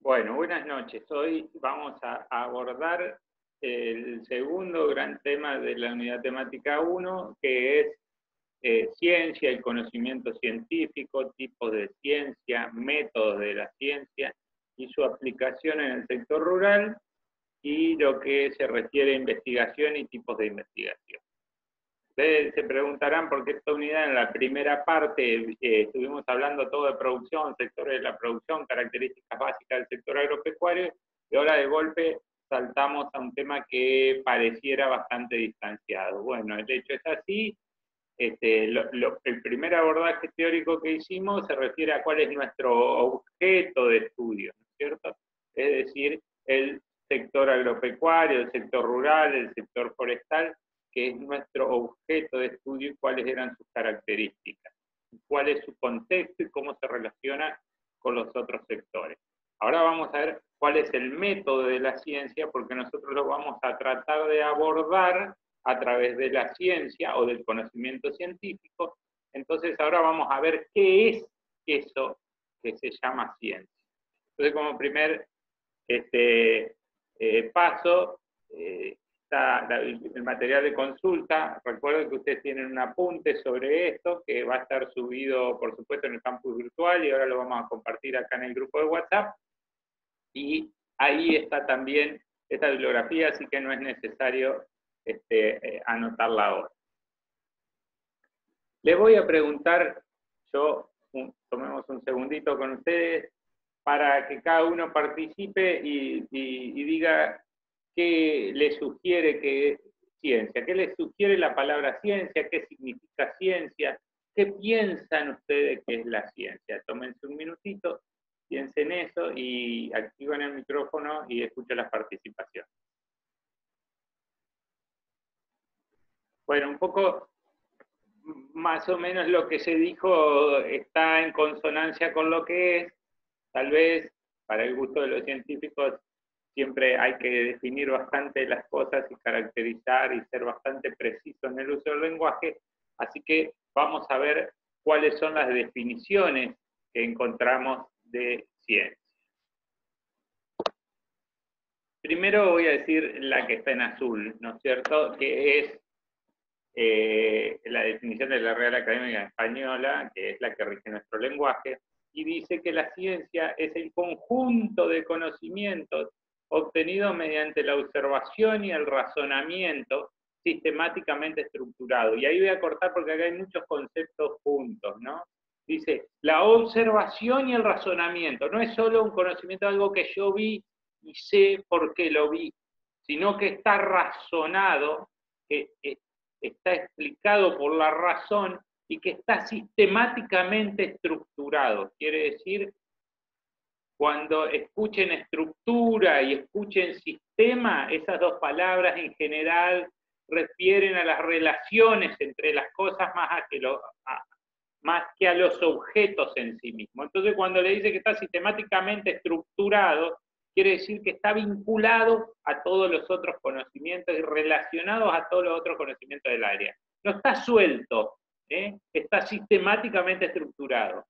Bueno, buenas noches. Hoy vamos a abordar el segundo gran tema de la unidad temática 1, que es ciencia y conocimiento científico, tipos de ciencia, métodos de la ciencia y su aplicación en el sector rural y lo que se refiere a investigación y tipos de investigación. Ustedes se preguntarán por qué esta unidad en la primera parte estuvimos hablando todo de producción, sectores de la producción, características básicas del sector agropecuario, y ahora de golpe saltamos a un tema que pareciera bastante distanciado. Bueno, el hecho es así. El primer abordaje teórico que hicimos se refiere a cuál es nuestro objeto de estudio, ¿no es cierto? Es decir, el sector agropecuario, el sector rural, el sector forestal, que es nuestro objeto de estudio y cuáles eran sus características, cuál es su contexto y cómo se relaciona con los otros sectores. Ahora vamos a ver cuál es el método de la ciencia, porque nosotros lo vamos a tratar de abordar a través de la ciencia o del conocimiento científico. Entonces ahora vamos a ver qué es eso que se llama ciencia. Entonces, como primer paso, está el material de consulta. Recuerden que ustedes tienen un apunte sobre esto, que va a estar subido, por supuesto, en el campus virtual, y ahora lo vamos a compartir acá en el grupo de WhatsApp. Y ahí está también esta bibliografía, así que no es necesario anotarla ahora. Les voy a preguntar, tomemos un segundito con ustedes, para que cada uno participe y diga qué le sugiere que es ciencia, qué les sugiere la palabra ciencia, qué significa ciencia, qué piensan ustedes que es la ciencia. Tómense un minutito, piensen eso y activen el micrófono y escuchen la participación. Bueno, un poco más o menos lo que se dijo está en consonancia con lo que es. Tal vez, para el gusto de los científicos, siempre hay que definir bastante las cosas y caracterizar y ser bastante preciso en el uso del lenguaje, así que vamos a ver cuáles son las definiciones que encontramos de ciencia. Primero voy a decir la que está en azul, ¿no es cierto?, que es la definición de la Real Academia Española, que es la que rige nuestro lenguaje, y dice que la ciencia es el conjunto de conocimientos obtenidos mediante la observación y el razonamiento sistemáticamente estructurado. Y ahí voy a cortar porque acá hay muchos conceptos juntos, ¿no? Dice, la observación y el razonamiento, no es solo un conocimiento de algo que yo vi y sé por qué lo vi, sino que está razonado, que está explicado por la razón y que está sistemáticamente estructurado. Quiere decir, cuando escuchen estructura y escuchen sistema, esas dos palabras en general refieren a las relaciones entre las cosas más que a los objetos en sí mismos. Entonces, cuando le dice que está sistemáticamente estructurado, quiere decir que está vinculado a todos los otros conocimientos y relacionados a todos los otros conocimientos del área. No está suelto, está sistemáticamente estructurado.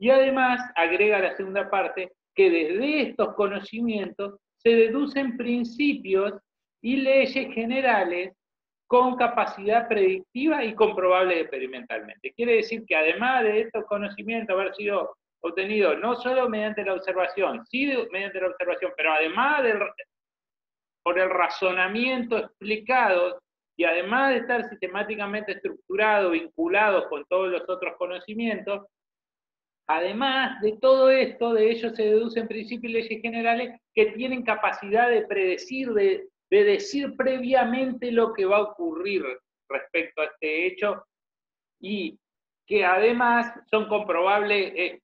Y además, agrega la segunda parte, que desde estos conocimientos se deducen principios y leyes generales con capacidad predictiva y comprobable experimentalmente. Quiere decir que además de estos conocimientos haber sido obtenidos no solo mediante la observación, sí mediante la observación, pero además por el razonamiento explicado y además de estar sistemáticamente estructurados, vinculados con todos los otros conocimientos, además de todo esto, de ellos se deducen principios y leyes generales que tienen capacidad de predecir, de decir previamente lo que va a ocurrir respecto a este hecho y que además son comprobables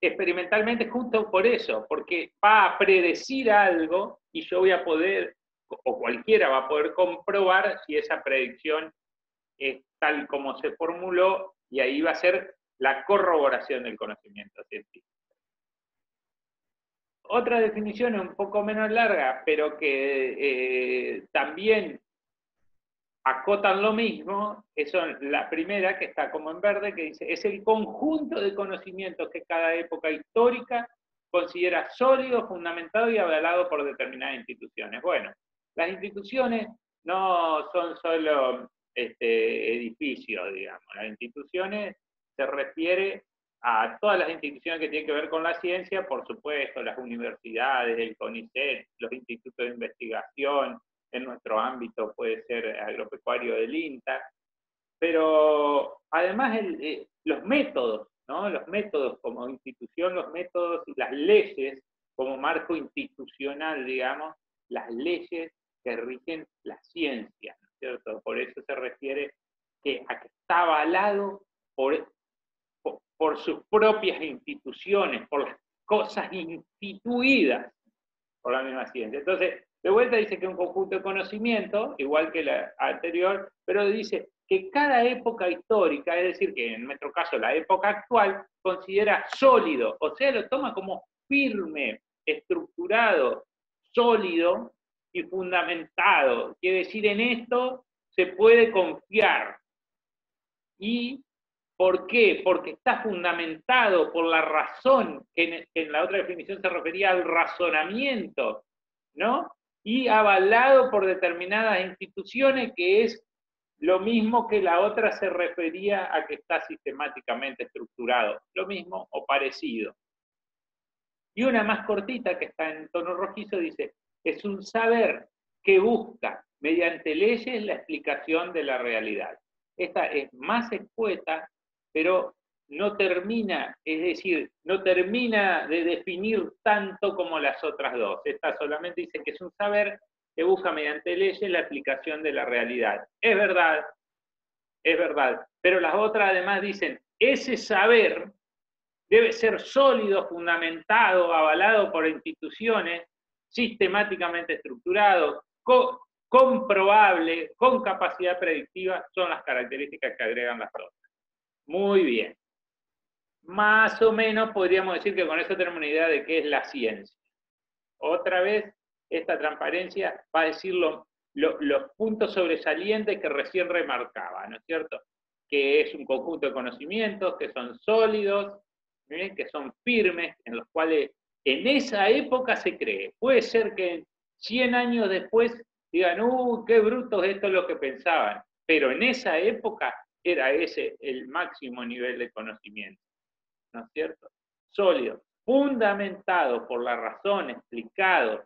experimentalmente justo por eso, porque va a predecir algo y yo voy a poder, o cualquiera va a poder comprobar si esa predicción es tal como se formuló y ahí va a ser la corroboración del conocimiento científico. Otra definición un poco menos larga, pero que también acotan lo mismo, que son la primera, que está como en verde, que dice, es el conjunto de conocimientos que cada época histórica considera sólido, fundamentado y avalado por determinadas instituciones. Bueno, las instituciones no son solo edificios, digamos. Las instituciones se refiere a todas las instituciones que tienen que ver con la ciencia, por supuesto, las universidades, el CONICET, los institutos de investigación, en nuestro ámbito puede ser agropecuario del INTA, pero además los métodos, ¿no? Los métodos como institución, los métodos y las leyes como marco institucional, digamos, las leyes que rigen la ciencia, ¿no es cierto? Por eso se refiere a que está avalado por sus propias instituciones, por las cosas instituidas por la misma ciencia. Entonces, de vuelta dice que es un conjunto de conocimiento, igual que la anterior, pero dice que cada época histórica, es decir, que en nuestro caso la época actual, considera sólido, o sea, lo toma como firme, estructurado, sólido y fundamentado. Quiere decir, en esto se puede confiar. ¿Y por qué? Porque está fundamentado por la razón, que en la otra definición se refería al razonamiento, ¿no? Y avalado por determinadas instituciones, que es lo mismo que la otra se refería a que está sistemáticamente estructurado, lo mismo o parecido. Y una más cortita, que está en tono rojizo, dice, es un saber que busca mediante leyes la explicación de la realidad. Esta es más escueta, pero no termina, es decir, no termina de definir tanto como las otras dos. Esta solamente dice que es un saber que busca mediante leyes la explicación de la realidad. Es verdad, pero las otras además dicen, ese saber debe ser sólido, fundamentado, avalado por instituciones, sistemáticamente estructurado, comprobable, con capacidad predictiva, son las características que agregan las otras. Muy bien. Más o menos podríamos decir que con eso tenemos una idea de qué es la ciencia. Otra vez, esta transparencia va a decir los puntos sobresalientes que recién remarcaba, ¿no es cierto? Que es un conjunto de conocimientos que son sólidos, que son firmes, en los cuales en esa época se cree. Puede ser que 100 años después digan, qué brutos, esto es lo que pensaban, pero en esa época era ese el máximo nivel de conocimiento, ¿no es cierto? Sólido, fundamentado por la razón, explicado,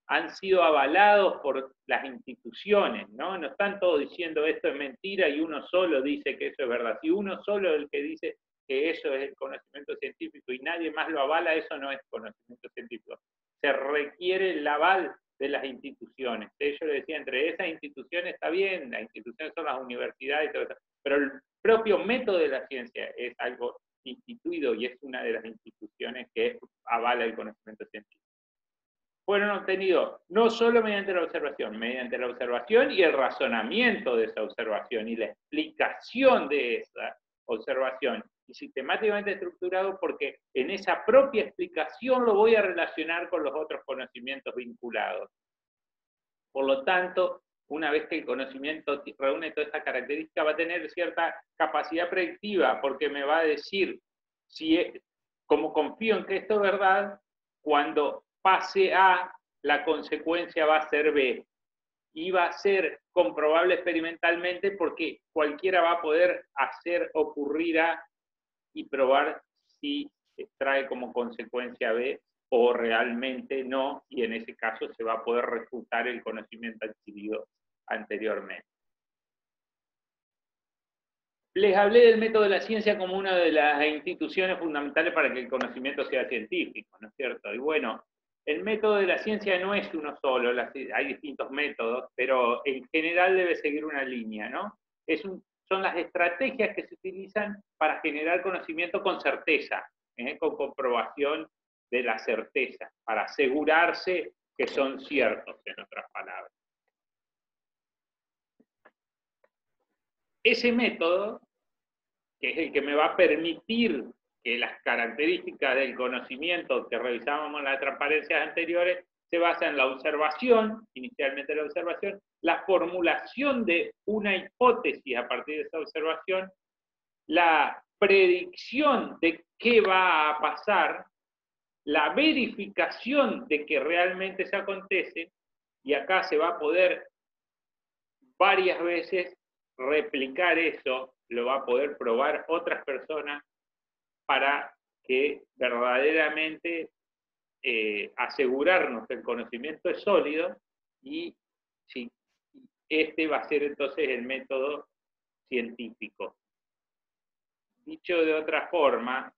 han sido avalados por las instituciones, ¿no? No están todos diciendo esto es mentira y uno solo dice que eso es verdad. Si uno solo es el que dice que eso es el conocimiento científico y nadie más lo avala, eso no es conocimiento científico. Se requiere el aval de las instituciones. Yo le decía, entre esas instituciones está bien, las instituciones son las universidades y todo eso, pero el propio método de la ciencia es algo instituido y es una de las instituciones que avala el conocimiento científico. Fueron obtenidos no solo mediante la observación y el razonamiento de esa observación y la explicación de esa observación, y sistemáticamente estructurado porque en esa propia explicación lo voy a relacionar con los otros conocimientos vinculados. Por lo tanto, una vez que el conocimiento reúne todas estas características, va a tener cierta capacidad predictiva, porque me va a decir, como confío en que esto es verdad, cuando pase A, la consecuencia va a ser B. Y va a ser comprobable experimentalmente porque cualquiera va a poder hacer ocurrir A y probar si trae como consecuencia B o realmente no, y en ese caso se va a poder refutar el conocimiento adquirido anteriormente. Les hablé del método de la ciencia como una de las instituciones fundamentales para que el conocimiento sea científico, ¿no es cierto? Y bueno, el método de la ciencia no es uno solo, hay distintos métodos, pero en general debe seguir una línea, ¿no? Son las estrategias que se utilizan para generar conocimiento con certeza, con comprobación de la certeza, para asegurarse que son ciertos, en otras palabras. Ese método, que es el que me va a permitir que las características del conocimiento que revisábamos en las transparencias anteriores se basa en la observación, inicialmente la observación, la formulación de una hipótesis a partir de esa observación, la predicción de qué va a pasar la verificación de que realmente se acontece, y acá se va a poder varias veces replicar eso, lo va a poder probar otras personas para que verdaderamente asegurarnos que el conocimiento es sólido y si este va a ser entonces el método científico. Dicho de otra forma,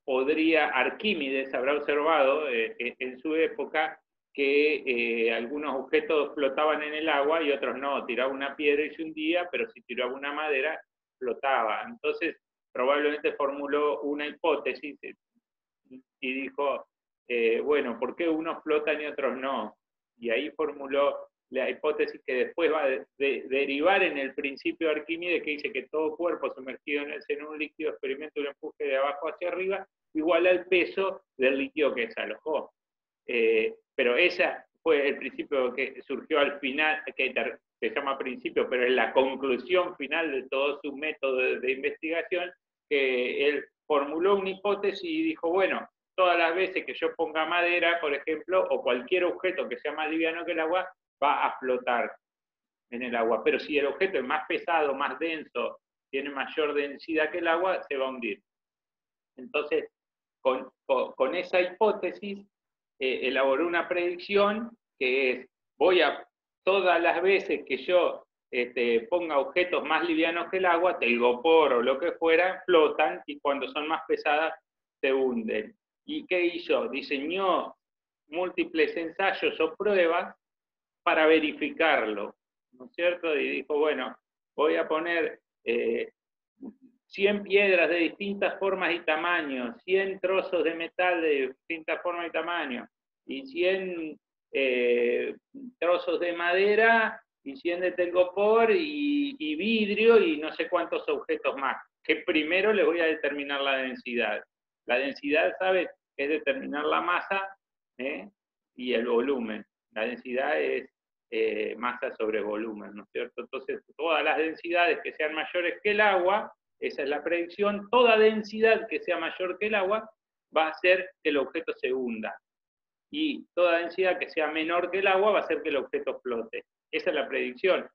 Arquímedes habrá observado en su época que algunos objetos flotaban en el agua y otros no. Tiraba una piedra y se hundía, pero si tiraba una madera, flotaba. Entonces, probablemente formuló una hipótesis y dijo, bueno, ¿por qué unos flotan y otros no? Y ahí formuló la hipótesis que después va a derivar en el principio de Arquímedes, que dice que todo cuerpo sumergido en el seno de un líquido experimenta un empuje de abajo hacia arriba igual al peso del líquido que desalojó. Pero ese fue el principio que surgió al final, que se llama principio, pero es la conclusión final de todo su método de investigación, que él formuló una hipótesis y dijo, bueno, todas las veces que yo ponga madera, por ejemplo, o cualquier objeto que sea más liviano que el agua, va a flotar en el agua. Pero si el objeto es más pesado, más denso, tiene mayor densidad que el agua, se va a hundir. Entonces, con esa hipótesis, elaboró una predicción que es, todas las veces que yo ponga objetos más livianos que el agua, telgopor o lo que fuera, flotan y cuando son más pesadas se hunden. ¿Y qué hizo? Diseñó múltiples ensayos o pruebas para verificarlo, ¿no es cierto? Y dijo, bueno, voy a poner 100 piedras de distintas formas y tamaños, 100 trozos de metal de distintas formas y tamaños, y 100 trozos de madera, y 100 de telgopor, y vidrio, y no sé cuántos objetos más, que primero les voy a determinar la densidad. La densidad, ¿sabes? Es determinar la masa y el volumen. La densidad es masa sobre volumen, ¿no es cierto? Entonces, todas las densidades que sean mayores que el agua, esa es la predicción, toda densidad que sea mayor que el agua va a hacer que el objeto se hunda. Y toda densidad que sea menor que el agua va a hacer que el objeto flote. Esa es la predicción.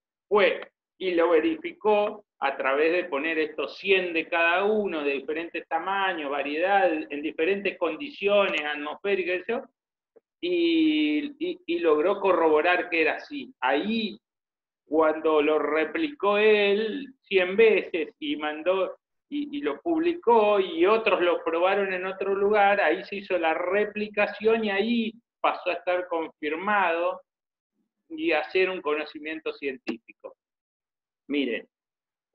Y lo verificó a través de poner estos 100 de cada uno, de diferentes tamaños, variedad, en diferentes condiciones atmosféricas, y logró corroborar que era así. Ahí, cuando lo replicó él 100 veces y mandó y lo publicó y otros lo probaron en otro lugar, ahí se hizo la replicación y ahí pasó a estar confirmado y a ser un conocimiento científico. Miren,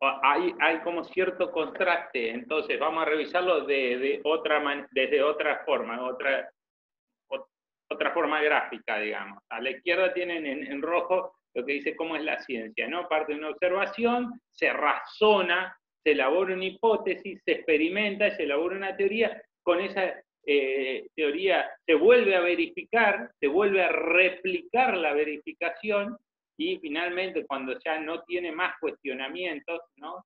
hay como cierto contraste, entonces vamos a revisarlo desde otra forma, otra forma gráfica, digamos. A la izquierda tienen en rojo lo que dice cómo es la ciencia, ¿no? Parte de una observación, se razona, se elabora una hipótesis, se experimenta, se elabora una teoría, con esa teoría se vuelve a verificar, se vuelve a replicar la verificación, y finalmente, cuando ya no tiene más cuestionamientos, ¿no?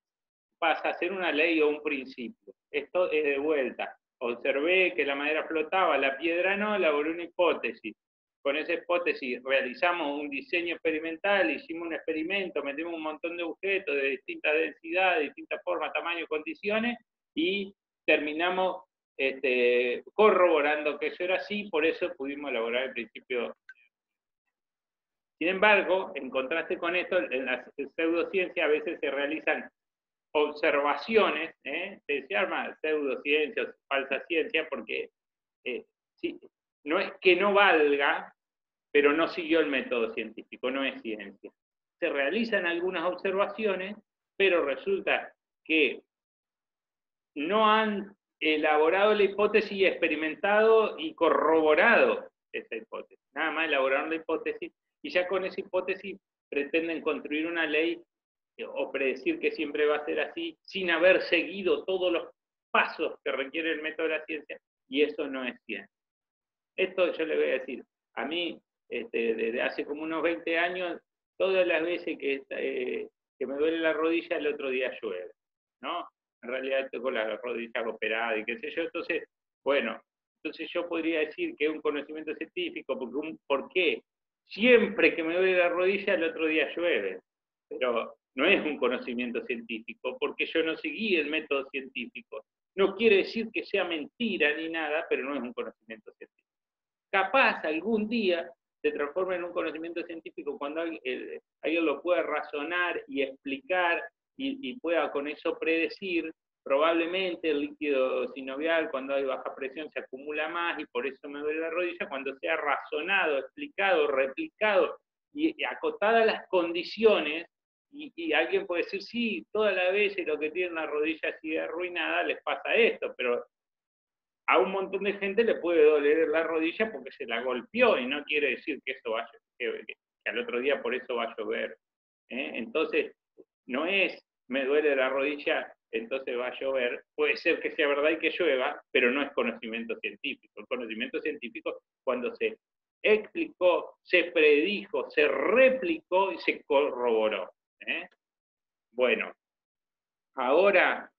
Pasa a ser una ley o un principio. Esto es de vuelta. Observé que la madera flotaba, la piedra no, elaboré una hipótesis. Con esa hipótesis realizamos un diseño experimental, hicimos un experimento, metimos un montón de objetos de distintas densidades, distintas formas, tamaños, condiciones, y terminamos corroborando que eso era así, por eso pudimos elaborar el principio. Sin embargo, en contraste con esto, en la pseudociencia a veces se realizan observaciones, se llama pseudociencia o falsa ciencia, porque sí, no es que no valga, pero no siguió el método científico, no es ciencia. Se realizan algunas observaciones, pero resulta que no han elaborado la hipótesis y experimentado y corroborado esa hipótesis. Nada más elaboraron la hipótesis y ya con esa hipótesis pretenden construir una ley o predecir que siempre va a ser así, sin haber seguido todos los pasos que requiere el método de la ciencia, y eso no es ciencia. Esto yo le voy a decir, a mí, desde hace como unos 20 años, todas las veces que me duele la rodilla, el otro día llueve, ¿no? En realidad tengo las rodillas operadas y qué sé yo, entonces, bueno, Entonces yo podría decir que es un conocimiento científico, ¿por qué? Siempre que me duele la rodilla, el otro día llueve. Pero no es un conocimiento científico, porque yo no seguí el método científico. No quiere decir que sea mentira ni nada, pero no es un conocimiento científico. Capaz algún día se transforma en un conocimiento científico cuando alguien lo pueda razonar y explicar y pueda con eso predecir. Probablemente el líquido sinovial, cuando hay baja presión, se acumula más y por eso me duele la rodilla. Cuando sea razonado, explicado, replicado y acotadas las condiciones, y alguien puede decir, sí, toda la vez lo que tiene una rodilla así arruinada les pasa esto, pero a un montón de gente le puede doler la rodilla porque se la golpeó y no quiere decir que eso vaya, que al otro día por eso va a llover. Entonces, no es me duele la rodilla, entonces va a llover. Puede ser que sea verdad y que llueva, pero no es conocimiento científico. El conocimiento científico cuando se explicó, se predijo, se replicó y se corroboró. Bueno, ahora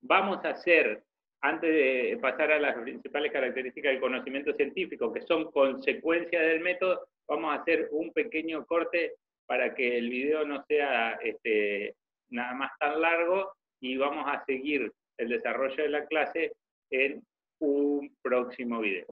vamos a hacer, antes de pasar a las principales características del conocimiento científico, que son consecuencias del método, vamos a hacer un pequeño corte para que el video no sea nada más tan largo y vamos a seguir el desarrollo de la clase en un próximo video.